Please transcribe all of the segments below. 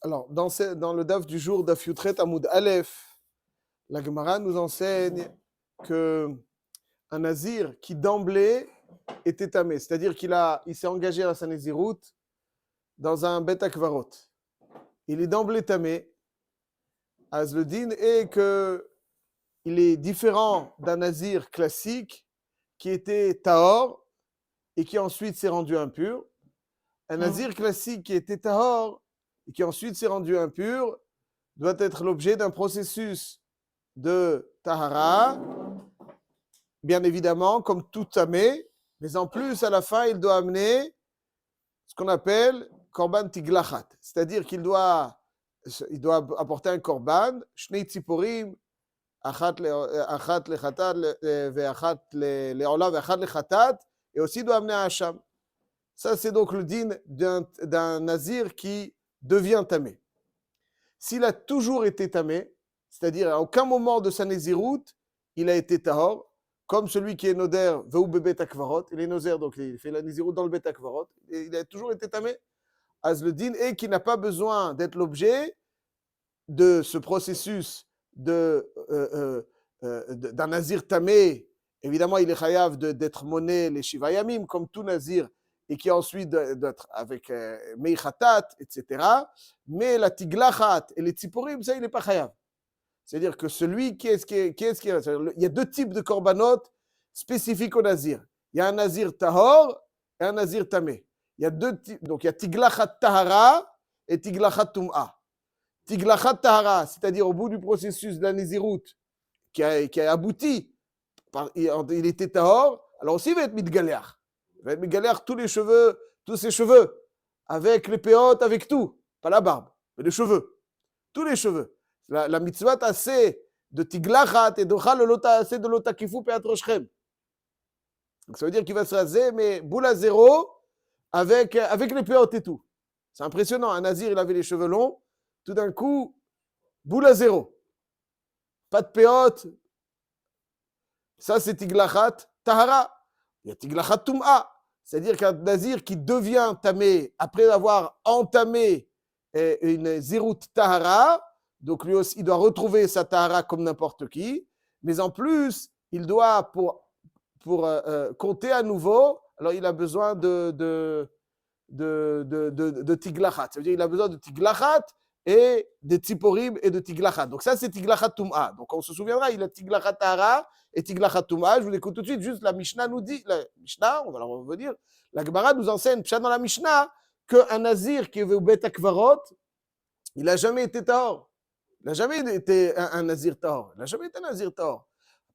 Alors, dans le daf du jour, daf Yutret Amoud Aleph, la Gemara nous enseigne que un nazir qui d'emblée était tamé, c'est-à-dire il s'est engagé à sa nazirout dans un bet akvarot. Il est d'emblée tamé, Azledin, et que il est différent d'un nazir classique qui était tahor et qui ensuite s'est rendu impur. Un nazir classique qui était tahor et qui ensuite s'est rendu impur doit être l'objet d'un processus de tahara, bien évidemment, comme tout tamé, mais en plus, à la fin, il doit amener ce qu'on appelle korban tiglachat, c'est-à-dire qu'il doit apporter un korban, shnei tziporim, achat lechatat, ve'achat le'ola, ve'achat lechatat, et aussi il doit amener un hacham. Ça, c'est donc le din d'un nazir qui devient tamé. S'il a toujours été tamé, c'est-à-dire à aucun moment de sa nazirout, il a été tahor, comme celui qui est noder, ve'u bebet akvarot, il est nozer, donc il fait la nazirout dans le bet akvarot, il a toujours été tamé. Az le din, et qui n'a pas besoin d'être l'objet de ce processus d'un nazir tamé. Évidemment, il est chayav d'être monné les shivayamim, comme tout nazir, et qui ensuite d'être avec meichatat, etc. Mais la tiglachat et les tziporim, ça, il n'est pas chayav. C'est-à-dire que celui il y a deux types de korbanot spécifiques au nazir. Il y a un nazir tahor et un nazir tamé. Il y a deux types. Donc il y a tiglachat tahara et tiglachat tum'a. Tiglachat tahara, c'est-à-dire au bout du processus de la nazirout qui a abouti, il était tahor, alors aussi il va être mitgaléach. Il va être mitgaléach tous ses cheveux, avec les péotes, avec tout. Pas la barbe, mais les cheveux. Tous les cheveux. La mitzvah assez de tiglachat et d'ochal assez de lotakifu peatroshchem. Donc ça veut dire qu'il va se raser, mais boule à zéro, avec les péotes et tout. C'est impressionnant. Un nazir, il avait les cheveux longs. Tout d'un coup, boule à zéro. Pas de péote. Ça, c'est tiglachat tahara. Il y a tiglachat tum'a. C'est-à-dire qu'un nazir qui devient tamé après avoir entamé une zirut tahara, donc lui aussi, il doit retrouver sa tahara comme n'importe qui, mais en plus, il doit, pour compter à nouveau, alors il a besoin de tiglachat. Ça veut dire qu'il a besoin de tiglachat et de tziporim et de tiglachat. Donc ça, c'est tiglachat tum'a. Donc on se souviendra, il a tiglachat tahara et tiglachat tum'a. Je vous écoute tout de suite, juste la Mishnah nous dit, la Mishnah, on va la revenir, la Gemara nous enseigne, dans la Mishnah, qu'un nazir qui est au bet akvarot, il n'a jamais été tahor. Il n'a jamais été un nazir tahor. Il n'a jamais été un nazir tahor.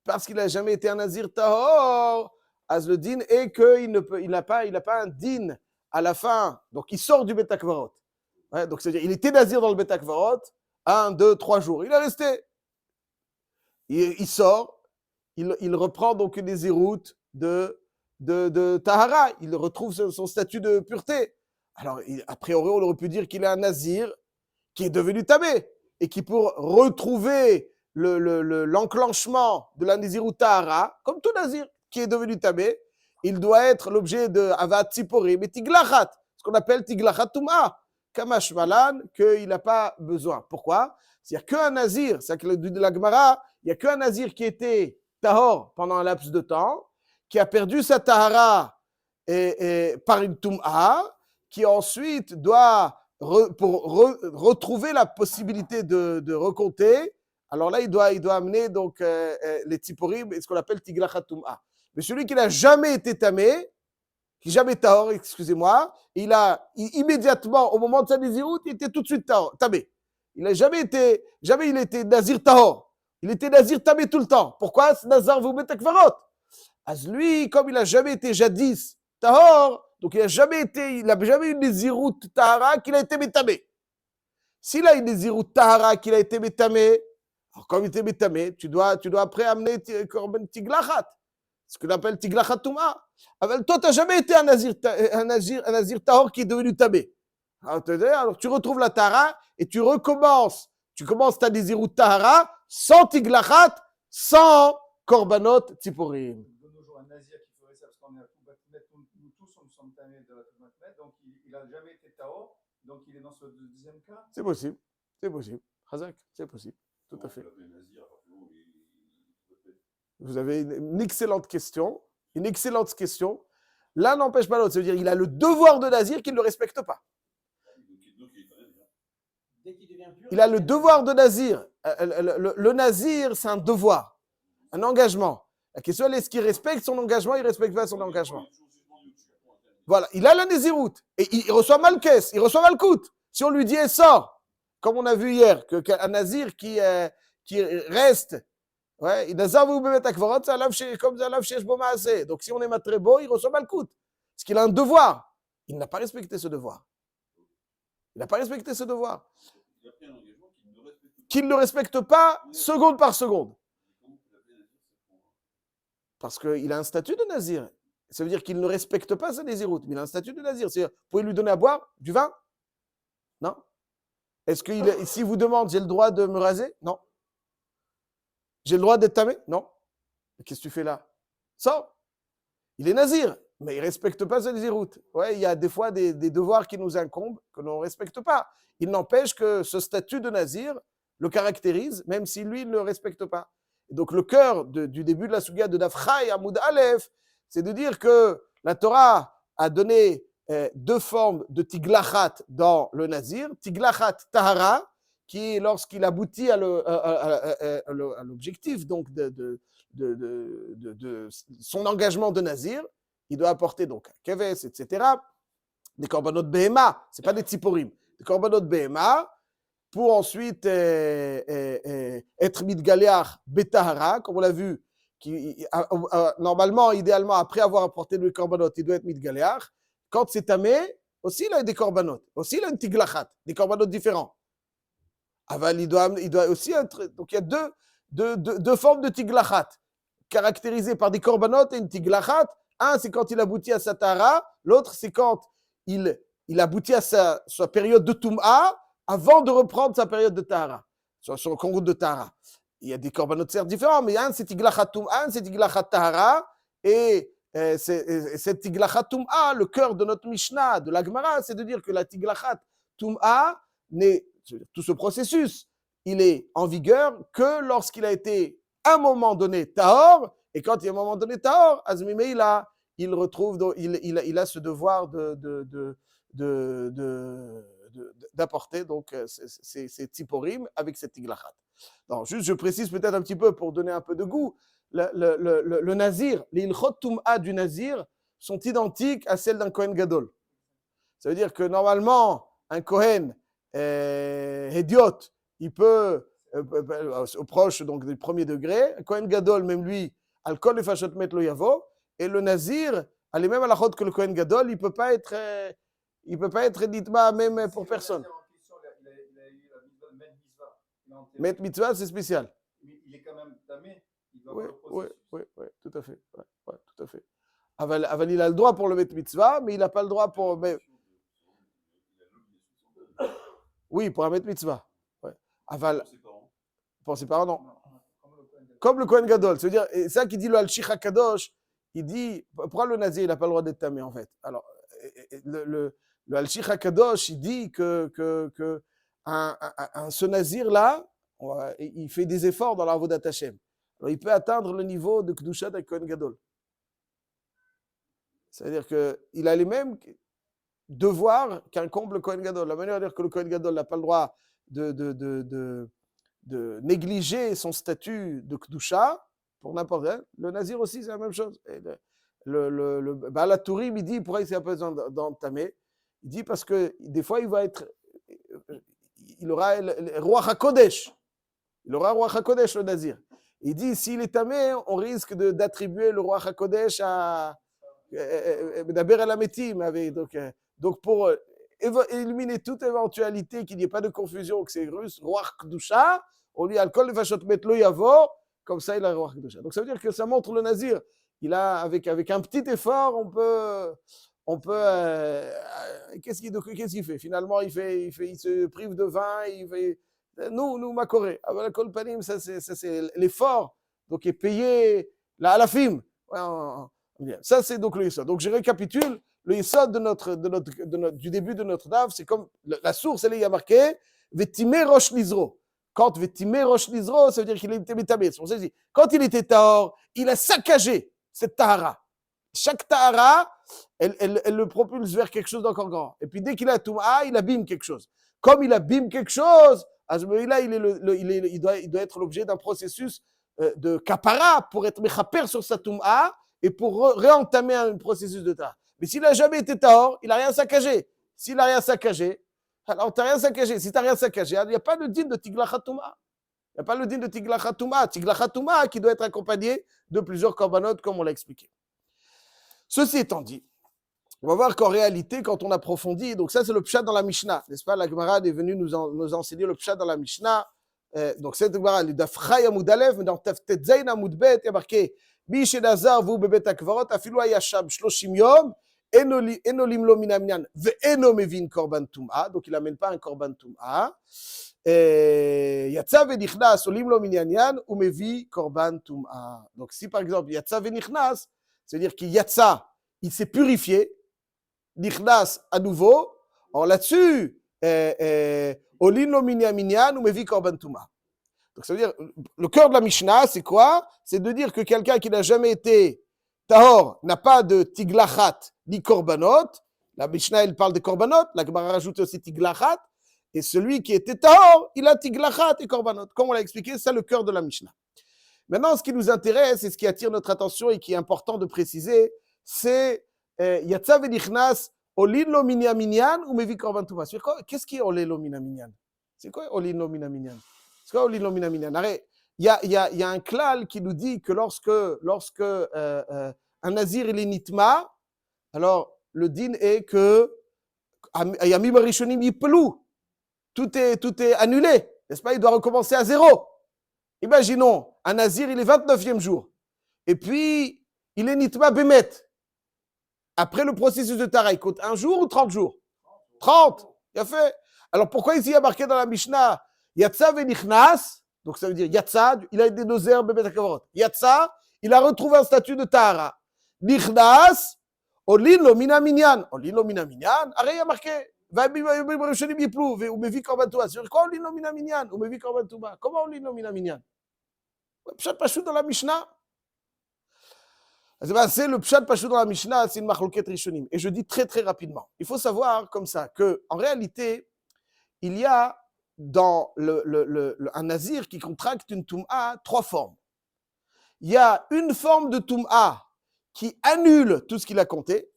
Parce qu'il n'a jamais été un nazir tahor, az le din est qu'il n'a pas un din à la fin. Donc il sort du bet akvarot. Ouais, donc c'est-à-dire il était nazir dans le bet akvarot 1, 2, 3 jours. Il est resté. Il sort. Il reprend donc une nazirout de tahara. Il retrouve son statut de pureté. Alors, a priori, on aurait pu dire qu'il est un nazir qui est devenu tamé et qui, pour retrouver l'enclenchement de la nazirout tahara, comme tout nazir qui est devenu tamé, il doit être l'objet de avat tziporim et tiglachat, ce qu'on appelle tiglachat tum'a, kamash malan, qu'il n'a pas besoin. Pourquoi? C'est-à-dire qu'un nazir, c'est que de la Gemara, il n'y a qu'un nazir qui était tahor pendant un laps de temps, qui a perdu sa tahara par une tum'a, qui ensuite doit, retrouver la possibilité de recompter, alors là, il doit amener donc, les tziporim et ce qu'on appelle tiglachat tum'a. Mais celui qui n'a jamais été tamé, qui jamais tahor, excusez-moi, immédiatement, au moment de sa nazirout, il était tout de suite tamé. Il n'a jamais il était nazir tahor. Il était nazir tamé tout le temps. Pourquoi? C'est nazar vous mettez akvarot. As lui, comme il n'a jamais été jadis tahor, donc il n'a jamais eu une nazirout tahara qu'il a été métamé. S'il a une nazirout tahara qu'il a été métamé, alors comme il était métamé, tu dois après amener korban tiglachat, ce qu'on appelle tiglachat tum'a. Toi, tu n'as jamais été un nazir tahor qui est devenu tamé. Alors tu retrouves la tahara et tu recommences. Tu commences ta nazirout tahara sans tiglachat, sans korbanot tziporim. De nos jours, un nazir qui ferait ça, parce qu'on est à tout Batmet, nous tous, nous sommes tamés de la tout Batmet, donc il n'a jamais été tahor, Donc il est dans ce deuxième cas. C'est possible. C'est possible. Chazak, c'est possible. Tout à fait. Vous avez une excellente question. Une excellente question. L'un n'empêche pas l'autre. Ça veut dire qu'il a le devoir de nazir qu'il ne le respecte pas. Il a le devoir de nazir. Le nazir, c'est un devoir, un engagement. La question, elle est, est-ce qu'il respecte son engagement, il ne respecte pas son engagement. Voilà, il a la naziroute et il reçoit Malkes, il reçoit Malkout. Si on lui dit, sort, comme on a vu hier, qu'un nazir qui reste, ouais, il a comme ça, donc si on est matrébo, il reçoit Malkout. Parce qu'il a un devoir. Il n'a pas respecté ce devoir. Il n'a pas respecté ce devoir. Qu'il ne le respecte pas seconde par seconde. Parce qu'il a un statut de nazir. Ça veut dire qu'il ne respecte pas sa naziroute, mais il a un statut de nazir. C'est-à-dire, vous pouvez lui donner à boire du vin? Non. Est-ce que s'il vous demande, j'ai le droit de me raser? Non. J'ai le droit d'être tamé? Non. Qu'est-ce que tu fais là? Sors. Il est nazir, mais il ne respecte pas sa naziroute. Ouais, il y a des fois des devoirs qui nous incombent que l'on ne respecte pas. Il n'empêche que ce statut de nazir le caractérise, même si lui ne le respecte pas. Et donc le cœur du début de la Souga de Dafraï, Amoud Aleph, c'est de dire que la Torah a donné deux formes de tiglachat dans le nazir. Tiglachat tahara, qui est lorsqu'il aboutit à l'objectif donc de son engagement de nazir, il doit apporter donc un keves, etc. Des korbanot behema, ce n'est pas des tziporim, des korbanot behema, pour ensuite être mitgaleach betahara, comme on l'a vu, normalement, idéalement, après avoir apporté le korbanot, il doit être mitgaleach. Quand c'est tamé, aussi il a des korbanot, aussi il a une tiglachat, des korbanot différents. Aval, il doit aussi être. Donc il y a deux formes de tiglachat, caractérisées par des korbanot et une tiglachat. Un, c'est quand il aboutit à sa tahara, l'autre, c'est quand il aboutit à sa période de tum'a, avant de reprendre sa période de tahara, son concours de tahara. Il y a des korbanot certes différents, mais un c'est tiglachat tum'a, un c'est tiglachat tahara, et cette tiglachat tum'a, le cœur de notre Mishnah, de la Gemara, c'est de dire que la tiglachat tum'a, tout ce processus, il est en vigueur que lorsqu'il a été à un moment donné tahor, et quand il y a un moment donné tahor, Azmimé, il retrouve, il a ce devoir d'apporter donc ces tziporim avec cette tiglachat. Donc, juste, je précise peut-être un petit peu pour donner un peu de goût. Le nazir, les ilchot tum'a du nazir sont identiques à celles d'un Kohen Gadol. Ça veut dire que normalement, un Kohen Hédiot, il peut, au proche donc, du premier degré, un Kohen Gadol, même lui, alcool et fachot met lo yavo, et le nazir, elle est même à la chôte que le Kohen Gadol, il peut pas être ditma même pour personne. Il a eu la mitzvah. Met mitzvah, c'est spécial. Il est quand même tamé. Oui, tout à fait. Ouais, tout à fait. Aval, il a le droit pour le met mitzvah, mais il n'a pas le droit pour. Oui, pour un met mitzvah. Ouais. Aval, pour ses parents, non. Comme le Kohen Gadol. C'est-à-dire, c'est ça qui dit le Al-Shich HaKadosh, il dit, pourquoi le nazir, il n'a pas le droit d'être tamé, en fait? Alors, le Al-Shich HaKadosh, il dit que ce nazir-là, il fait des efforts dans la Avodat Hashem. Alors, il peut atteindre le niveau de Kedushat avec Kohen Gadol. C'est-à-dire qu'il a les mêmes devoirs qu'incombe le Kohen Gadol. La manière de dire que le Kohen Gadol n'a pas le droit de négliger son statut de Kedusha pour n'importe quel. Le nazir aussi, c'est la même chose. Et le Baal HaTurim, il dit, pourquoi il n'a pas besoin d'entamer? Il dit parce que des fois, il aura le Ruach HaKodesh. Il aura Ruach HaKodesh, le nazir. Il dit, s'il est tamé, on risque d'attribuer le Ruach HaKodesh à Medaber El Hametim. Donc, pour éliminer toute éventualité, qu'il n'y ait pas de confusion, que c'est russe, Ruach Kedusha, on lui a le kol le fachot met lo yavo, comme ça il a Ruach Kedusha. Donc ça veut dire que ça montre le nazir. Il a, avec un petit effort, on peut qu'est-ce qu'il fait? Finalement, il se prive de vin, nous, Makoré. Avec la kol panim, ça c'est l'effort, donc est payé, la alafim. Ça c'est donc le ça. Donc je récapitule. le yesod du début de notre daf, c'est comme la source, elle est, il y a marqué Vetime rosh lizro. Quand Vetime rosh lizro, ça veut dire qu'il était métabé. C'est pour ça que je dis, quand il était tahor, il a saccagé cette tahara. Chaque tahara, elle le propulse vers quelque chose d'encore grand. Et puis dès qu'il a Toum'a, il abîme quelque chose. Comme il abîme quelque chose, à ce moment-là, il doit être l'objet d'un processus de kapara pour être mechaper sur sa Toum'a et pour réentamer un processus de tahara. Mais s'il n'a jamais été tahor, il n'a rien saccagé. S'il n'a rien saccagé, alors tu n'as rien saccagé. Si tu n'as rien saccagé, il n'y a pas de din de tiglachat Toum'a. Il n'y a pas le din de tiglachat Toum'a. Tiglachat Toum'a qui doit être accompagné de plusieurs korbanot, comme on l'a expliqué. Ceci étant dit, on va voir qu'en réalité, quand on approfondit, donc ça c'est le pshat dans la Mishnah, n'est-ce pas? La Gemara est venue nous enseigner le pshat dans la Mishnah. Donc cette Gemara, le daf Chay Amud Aleph, mais dans Taf Tetzain Amud Bet, il y a marqué Mi Shedazar vu bebet akvarot, afilu hayasham 30 yom, eno limlo min aminyan, ve'eno mevin korban tum'a. Donc il n'amène pas un korban tum'a. Yatsa venichnas, olimlo min yanyan, ou mevi korban tum'a. Donc si par exemple Yatsa venichnas, c'est-à-dire qu'il Yatsa, il s'est purifié, Nichnas à nouveau, alors là-dessus, Olin minyan ou mevi korban tum'a. Donc ça veut dire, le cœur de la Mishnah, c'est quoi? C'est de dire que quelqu'un qui n'a jamais été tahor n'a pas de tiglachat ni korbanot. La Mishnah, elle parle de korbanot, la Gemara rajoute aussi tiglachat. Et celui qui était tahor, il a tiglachat et korbanot. Comme on l'a expliqué, c'est le cœur de la Mishnah. Maintenant, ce qui nous intéresse et ce qui attire notre attention et qui est important de préciser, c'est Yatsa venichnas olin lo minyan minyan ou mevi korban tum'a. Qu'est-ce qui est olin lo minyan minyan? C'est quoi olin lo minyan minyan? C'est quoi olin lo minyan minyan? Il y a un klal qui nous dit que lorsque un nazir il est nitma, alors le din est que yamim harishonim yipelu, tout est annulé, n'est-ce pas? Il doit recommencer à zéro. Imaginons, un nazir, il est 29e jour. Et puis, il est nitma bemet. Après le processus de Tara, il compte 1 jour ou 30 jours? 30. Il a fait. Alors, pourquoi ici il y a marqué dans la Mishnah Yatsa venichnas, donc ça veut dire Yatsa, il a été doser bemet akavarot. Yatsa, il a retrouvé un statut de Tara. Nichnas, olin lo mina minyan. Olin lo mina minyan, arrête, il y a marqué. Ou mevi korban tum'a. C'est quoi olin lo mina minyan? Ou mevi korban tum'a. Comment olin lo mina minyan? Pshat Pashut dans la Mishnah. C'est le Pshat Pashut dans la Mishnah, c'est une machloket rishonim. Et je dis très très rapidement. Il faut savoir comme ça qu'en réalité, il y a dans un nazir qui contracte une tum'a 3 formes. Il y a une forme de tum'a qui annule tout ce qu'il a compté.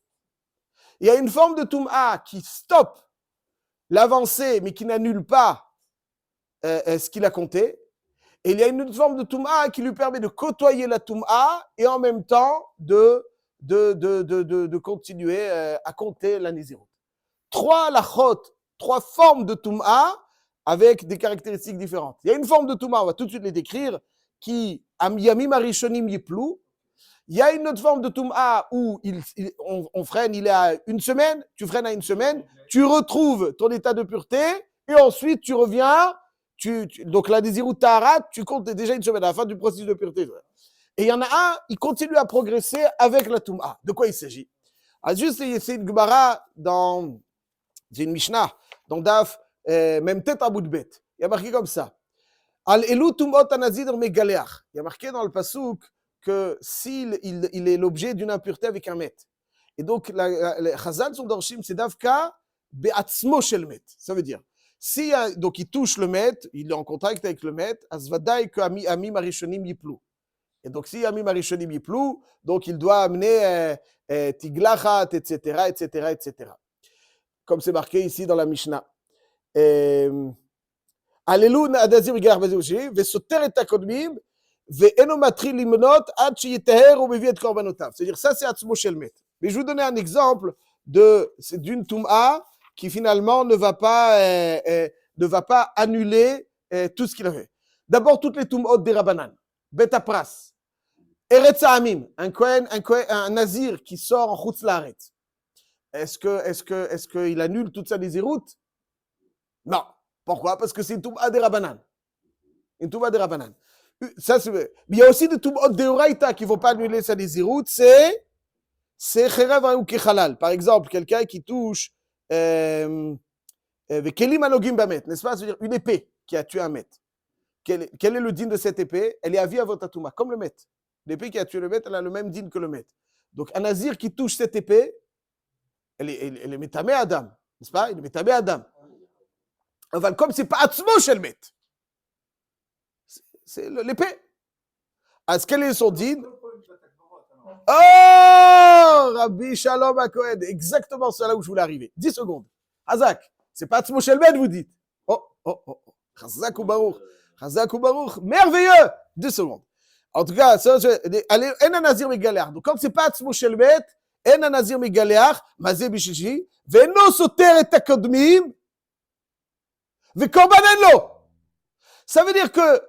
Il y a une forme de tum'a qui stoppe l'avancée mais qui n'annule pas ce qu'il a compté. Et il y a une autre forme de Toum'a qui lui permet de côtoyer la Toum'a et en même temps de continuer à compter la Nézirut. 3 lachot, 3 formes de Toum'a avec des caractéristiques différentes. Il y a une forme de Toum'a, on va tout de suite les décrire, qui Yamim Harishonim Yiplu. Il y a une autre forme de Toum'a où on freine, il est à 1 semaine, tu freines à 1 semaine, tu retrouves ton état de pureté et ensuite tu reviens. Donc la Nézirut Tahara, tu comptes déjà 1 semaine à la fin du processus de pureté. Et il y en a un, il continue à progresser avec la Toum'a. De quoi il s'agit? Juste, c'est une Gemara c'est une Mishnah, dans Daf, même tête à bout de bête. Il y a marqué comme ça. Al elu tum'ot hanazir megaleach. Il y a marqué dans le pasouk que s'il est l'objet d'une impureté avec un met. Et donc, les Chazal sont d'Orshim, c'est Davka be'atzmo shel met. Ça veut dire, si donc il touche le maître, il est en contact avec le maître, asvadaï que ami marishonim yiplu. Et donc si ami marishonim yiplu, donc il doit amener tiglachat, etc., etc., etc. Comme c'est marqué ici dans la Mishnah. Alelu nadazir gar vazushi, vesoter et akodmim, ve'eno matri limnot ad sheyiteher ou mevi et korbanotav. C'est-à-dire ça c'est atzmo shel met. Mais je vais vous donner un exemple d'une tum'a qui finalement ne va pas annuler tout ce qu'il a fait. D'abord, toutes les tum'ot des Rabbanan, Bet Apras, Eretz Ha'amim, un nazir qui sort en Chutz La'aretz. Est-ce qu'il annule toute sa Nézirut? Non. Pourquoi? Parce que c'est une tum'a des Rabbanan. Une tum'a des Rabbanan. Mais il y a aussi des tum'ot des Oraïta qui ne vont pas annuler sa Nézirut, c'est Cherev ou Kechalal. Par exemple, quelqu'un qui touche Kelim Anogim Bamet, n'est-ce pas? C'est-à-dire une épée qui a tué un maître. Quel est le din de cette épée? Elle est à vie à votre Touma, comme le maître. L'épée qui a tué le maître, elle a le même din que le maître. Donc un nazir qui touche cette épée, elle est métamé Adam, n'est-ce pas? Il est métamé Adam. Enfin, comme c'est pas Atzmo chez le maître, c'est l'épée. Est-ce quel est son din? Oh, Rabbi Shalom HaKohen, exactement cela où je voulais arriver. 10 secondes. Hazak, c'est pas Atzmo chez le maître, vous dites. Oh. Chazak ou Baruch. Chazak ou Baruch. Merveilleux. 2 secondes. En tout cas, allez, en nazir megaléach. Donc, quand c'est pas Atzmo shel bet, en nazir megaléach, mazé bishishi, ve'no soter et akodmim, ve'korban en lo. Ça veut dire que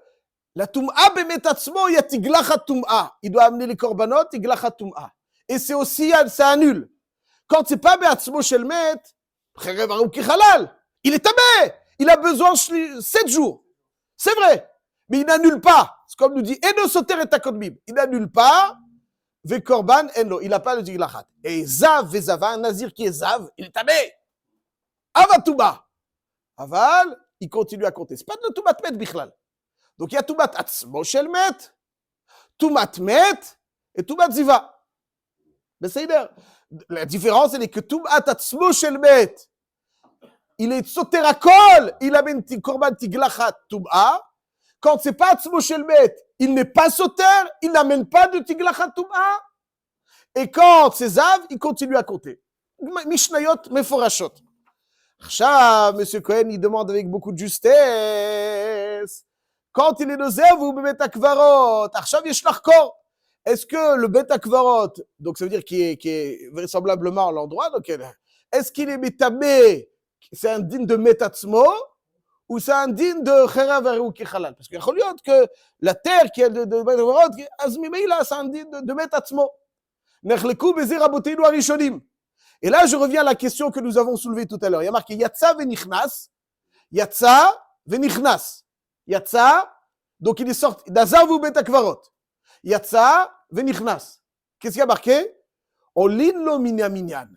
la tum'a bemet atzmo, il y a tiglachat tum'a. Il doit amener les korbanot, tiglachat tum'a. Et c'est aussi, ça annule. Quand c'est pas be'atzmo shel met, cherev ou kichalal, il est tabé. Il a besoin 7 jours. C'est vrai. Mais il n'annule pas. C'est comme nous dit, Eno soter et akodmim. Il n'annule pas. Ve korban eno. Il n'a pas le tiglachat. Et zav vezava, un nazir qui est zav, il est tabé. Avatouba. Aval, il continue à compter. C'est pas de toumat met bichlal. Donc il y a toumat atzmo shel met, toumat met et toumat ziva. Mais c'est la différence, elle est que toumat atzmo shel met, il est soter à kol, il amène korban tiglachat tum'a. Quand c'est pas atzmo shel met, il n'est pas soter, il n'amène pas de tiglachat tum'a. Et quand c'est zav, il continue à compter. Mishnayot meforashot. Achab, Monsieur Cohen, il demande avec beaucoup de justesse. Quand il est nozev ou bet akvarot, Achab yesh larkor. Est-ce que le bet akvarot, donc ça veut dire qu'il est vraisemblablement à l'endroit, donc est-ce qu'il est métamé? C'est un din de metatzmo ou c'est un din de cherav ou kichalal? Parce qu'il y a que la terre qui est de metatzmo, azmimeila, c'est un din de metatzmo. Nechleku bezir rabotenu arishonim. Et là, je reviens à la question que nous avons soulevée tout à l'heure. Il y a marqué yatsa venichnas, yatsa venichnas, yatsa. Donc il est sorti d'azav ou betakvarot. Yatsa venichnas. Qu'est-ce qu'il y a marqué? Olin lo minaminyan.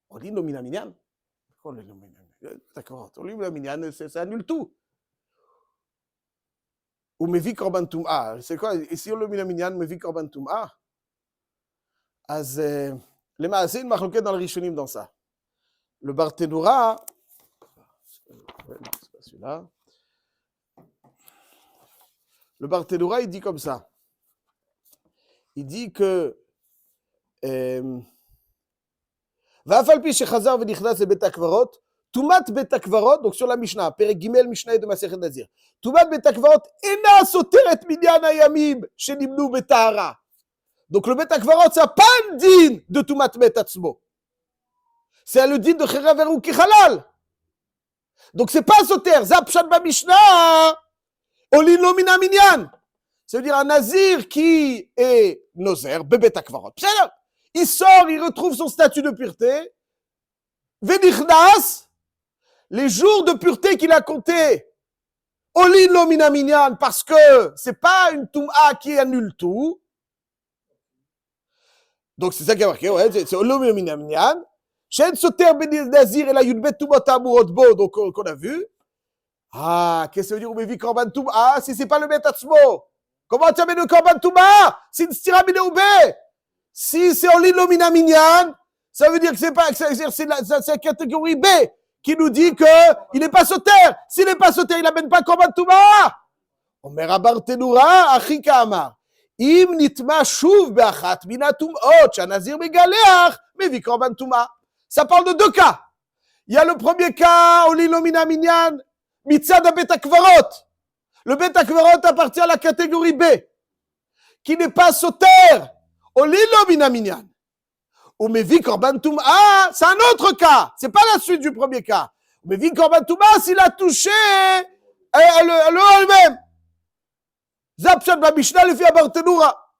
Olin lo minaminyan. D'accord. Olin lo minaminyan, ça annule tout. Ou mevi korban tum'a. C'est quoi? Et si on le minaminyan, mevi korban tum'a. Az, les maasé, une machloquette dans le rishonim dans ça. Le Barthénoura, c'est pas celui-là. Le Barthénoura, il dit comme ça. Il dit que Va'afalpi shechazar v'nichnas le bet akvarot, tumat bet akvarot, donc sur la Mishnah, Perek Gimel Mishnah de Masechet Nazir. Tumat bet akvarot ena soteret minyan hayamim shenimnu betahara. Donc le bet akvarot, ça n'a pas un din de tumat bet atzmo. C'est le din de cherav ou kichalal. Donc c'est pas soter. Zapshat ba Mishnah. Olin lo mina minyan. Ça veut dire un nazir qui est nozer, bebet akvarot. Il sort, il retrouve son statut de pureté. Venichnas, les jours de pureté qu'il a comptés. Olin lo mina minyan, parce que c'est pas une tum'a qui annule tout. Donc c'est ça qui a marqué, ouais, c'est Olin lo mina minyan. Shen soter ben nazir et la yudbet tumot amurot bo, donc qu'on a vu. Ah, qu'est-ce que ça veut dire, Umevi korban tum'a, si c'est pas le metatzmo? Comment tu amènes le korban tum'a? C'est une stira bineoube. Si c'est Olin lo mina minyan, ça veut dire que c'est pas, c'est la catégorie B qui nous dit que il n'est pas sauter. S'il n'est pas sauter, il n'amène pas korban tum'a. Omer Barthénoura, achi ka'amar. Im nitma shuv be'achat mina tum'ot, shanazir megaleach, mevi korban tum'a. Ça parle de 2 cas. Il y a le premier cas, Olin lo mina minyan, mitzad bet akvarot. Le bet akvarot appartient à la catégorie B, qui n'est pas sauter. Olin lo mina minyan. Ou mevi korban tum'a, c'est un autre cas. C'est pas la suite du premier cas. Ou mevi korban tum'a, s'il a touché le même. Zapshat ba Mishnah le fait à Barthénoura.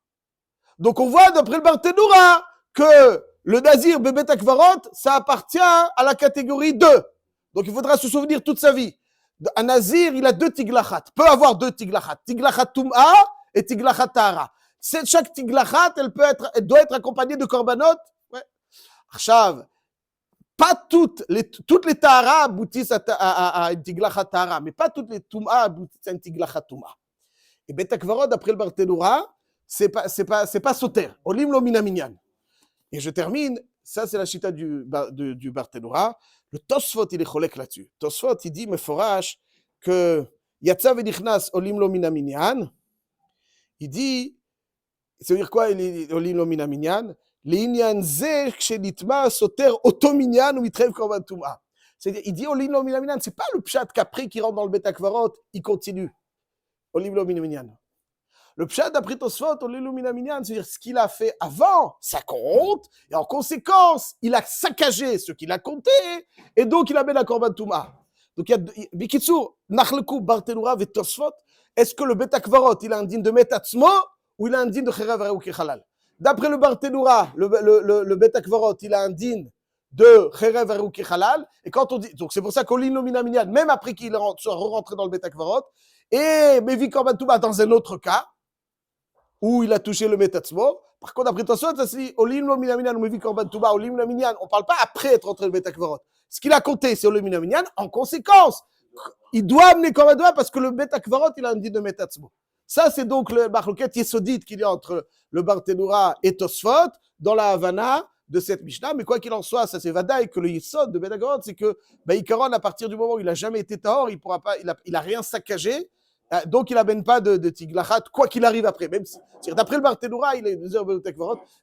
Donc on voit d'après le Barthénoura que le nazir bebet akvarot, ça appartient à la catégorie 2. Donc il faudra se souvenir toute sa vie. Un nazir, il a 2 tiglachat. Peut avoir 2 tiglachat. Tiglachat tum'a et tiglachat tahara. chaque tiglachat, elle doit être accompagnée de korbanot. Ouais. Achav, pas toutes les tahara aboutissent à une tiglachat tahara, mais pas toutes les tum'a aboutissent à une tiglachat tum'a. Et Bet HaKvarot, d'après le Barthénoura, c'est pas sauter. Olim lo mina minyan. Et je termine, ça c'est la chita du Barthénoura. Le Tosfot, il est cholek là-dessus. Tosfot, il dit, meforash, que Yatsa vedichnas olim lo mina minyan. Il dit, ça veut dire quoi, olim lo mina minyan? L'inyan ze kshenitma soter oto minyan ou itrev korban tum'a. C'est-à-dire, il dit olim lo mina minyan, c'est pas le pshat qu'après qui rentre dans le Bet HaKvarot, il continue. Olim lo mina minyan. Le pshat d'après Tosfot, olim lo mina minyan, c'est-à-dire ce qu'il a fait avant, ça compte, et en conséquence, il a saccagé ce qu'il a compté, et donc il amène la korban tum'a. Donc il y a, Bikitsur, Nachlekou, Barthénoura et Tosfot, est-ce que le Bet HaKvarot, il a un digne de Metatzmo, ou il a un digne de Cherev Harei Kechalal? D'après le Barthénoura, le Bet HaKvarot, il a un digne de Cherev Harei Kechalal, et quand on dit, donc c'est pour ça qu'Olim lo mina minyan, même après qu'il soit rentré dans le Bet HaKvarot, et Mevi korban tum'a dans un autre cas, où il a touché le Metatzmo. Par contre, après Tosfot, ça se dit Olim lo mina minyan ou Mevi korban tum'a, Olim lo minyan, on ne parle pas après être rentré dans le Bet HaKvarot. Ce qu'il a compté, c'est Olim lo minyan, en conséquence, il doit amener korban tum'a parce que le Bet HaKvarot, il a un dit de Metatzmo. Ça, c'est donc le Machloket Yesodit qu'il y a entre le Barthénoura et Tosfot dans la Havana de cette Mishnah. Mais quoi qu'il en soit, ça c'est Vadaï que le Yesod de Bet HaKvarot, c'est que Ikaron, à partir du moment où il n'a jamais été Tahor, il pourra pas, il a rien saccagé. Donc il n'amène pas de tiglachat, quoi qu'il arrive après. Même si, d'après le Barthénoura, il est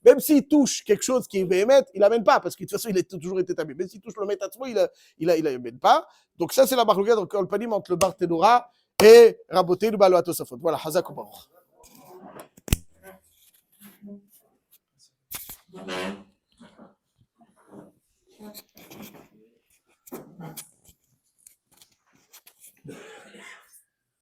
même s'il touche quelque chose qui va émettre, il n'amène pas, parce que de toute façon, il a toujours été tablé. Même s'il touche le Metatzmo, il n'amène pas. Donc ça, c'est la marque dans le panim entre le Barthénoura et Raboté le Baloat Tosafot. Voilà, Hazak ou Baruch.